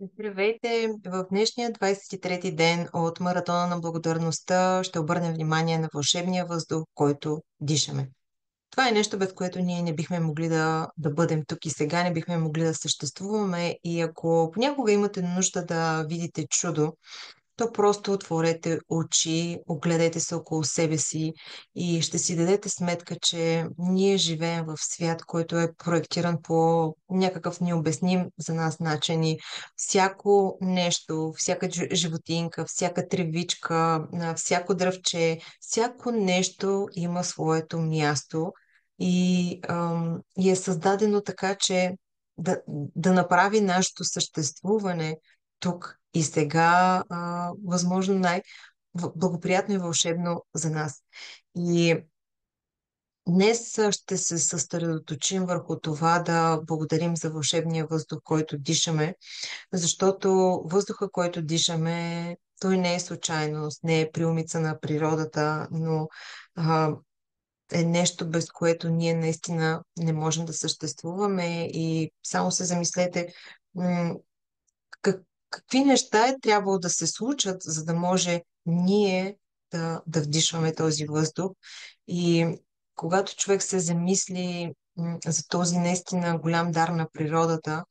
Здравейте! В днешния 23-ти ден от Маратона на благодарността ще обърнем внимание на вълшебния въздух, който дишаме. Това е нещо, без което ние не бихме могли да бъдем тук и сега, не бихме могли да съществуваме. И ако понякога имате нужда да видите чудо, то просто отворете очи, огледайте се около себе си и ще си дадете сметка, че ние живеем в свят, който е проектиран по някакъв необясним за нас начин и всяко нещо, всяка животинка, всяка тревичка, всяко дръвче, всяко нещо има своето място и е създадено така, че да направи нашето съществуване тук и сега, възможно най-благоприятно и вълшебно за нас. И днес ще се съсредоточим върху това да благодарим за вълшебния въздух, който дишаме, защото въздуха, който дишаме, той не е случайност, не е приумица на природата, но а, е нещо, без което ние наистина не можем да съществуваме. И само се замислете, как, какви неща е трябвало да се случат, за да може ние да вдишваме този въздух. И когато човек се замисли за този наистина голям дар на природата,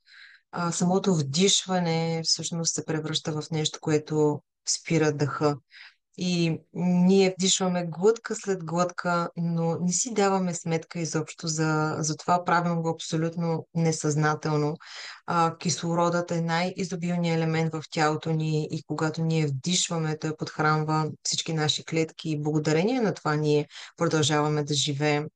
самото вдишване всъщност се превръща в нещо, което спира дъха. И ние вдишваме глътка след глътка, но не си даваме сметка изобщо за това. Правим го абсолютно несъзнателно. Кислородът е най-изобилният елемент в тялото ни и когато ние вдишваме, той подхранва всички наши клетки и благодарение на това ние продължаваме да живеем.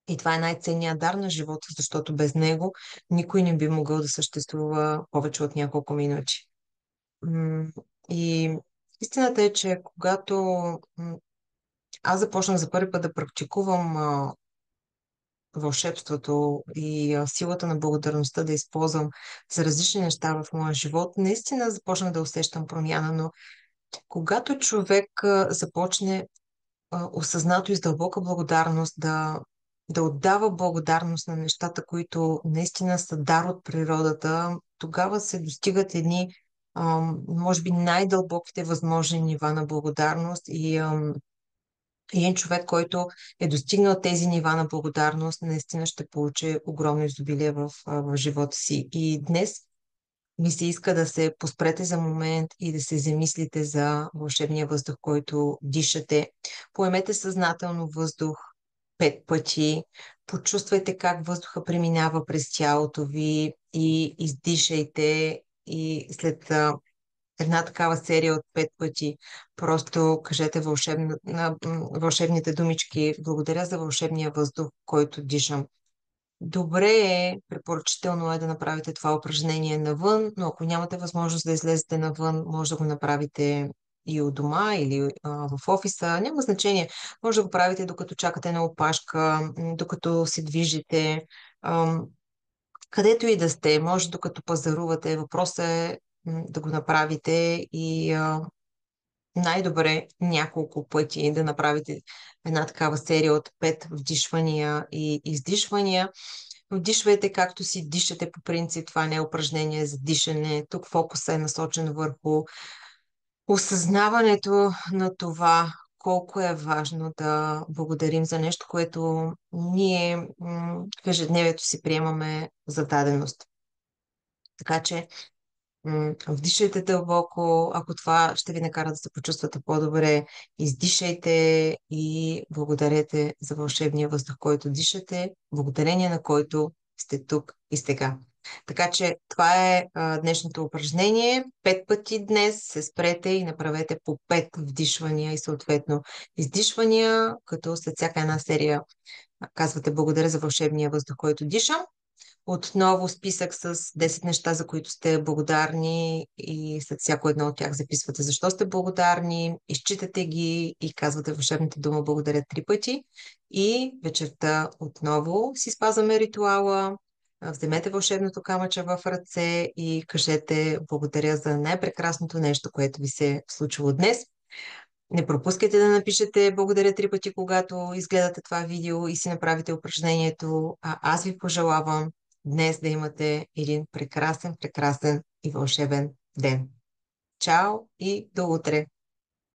И това е най-ценният дар на живота, защото без него никой не би могъл да съществува повече от няколко минути. М, И истината е, че когато аз започнах за първи път да практикувам вълшебството и силата на благодарността да използвам за различни неща в моя живот, наистина започнах да усещам промяна, но когато човек започне осъзнато и с дълбока благодарност да отдава благодарност на нещата, които наистина са дар от природата, тогава се достигат едни, може би, най-дълбоките възможни нива на благодарност и един човек, който е достигнал тези нива на благодарност, наистина ще получи огромно изобилие в живота си. И днес ми се иска да се поспрете за момент и да се замислите за вълшебния въздух, който дишате. Поемете съзнателно въздух 5 пъти. Почувствайте как въздуха преминава през тялото ви и издишайте. И след една такава серия от 5 пъти просто кажете вълшебните думички. Благодаря за вълшебния въздух, който дишам. Добре е, препоръчително е да направите това упражнение навън, но ако нямате възможност да излезете навън, може да го направите и от дома или в офиса. Няма значение. Може да го правите докато чакате на опашка, докато се движите, ам, където и да сте. Може докато пазарувате. Въпросът е да го направите и най-добре няколко пъти да направите една такава серия от 5 вдишвания и издишвания. Вдишвайте както си дишате по принцип. Това не е упражнение за дишане. Тук фокусът е насочен върху осъзнаването на това колко е важно да благодарим за нещо, което ние в ежедневието си приемаме за даденост. Така че вдишайте дълбоко, ако това ще ви накара да се почувствате по-добре. Издишайте и благодарете за вълшебния въздух, който дишате, благодарение на който сте тук и сега. Така че това е днешното упражнение. 5 пъти днес се спрете и направете по 5 вдишвания и съответно издишвания, като след всяка една серия казвате благодаря за вълшебния въздух, който дишам. Отново списък с 10 неща, за които сте благодарни и след всяко едно от тях записвате защо сте благодарни, изчитате ги и казвате вълшебната дума благодаря 3 пъти. И вечерта отново си спазваме ритуала. Вземете вълшебното камъче в ръце и кажете благодаря за най-прекрасното нещо, което ви се е случило днес. Не пропускайте да напишете благодаря 3 пъти, когато изгледате това видео и си направите упражнението. А аз ви пожелавам днес да имате един прекрасен, прекрасен и вълшебен ден. Чао и до утре!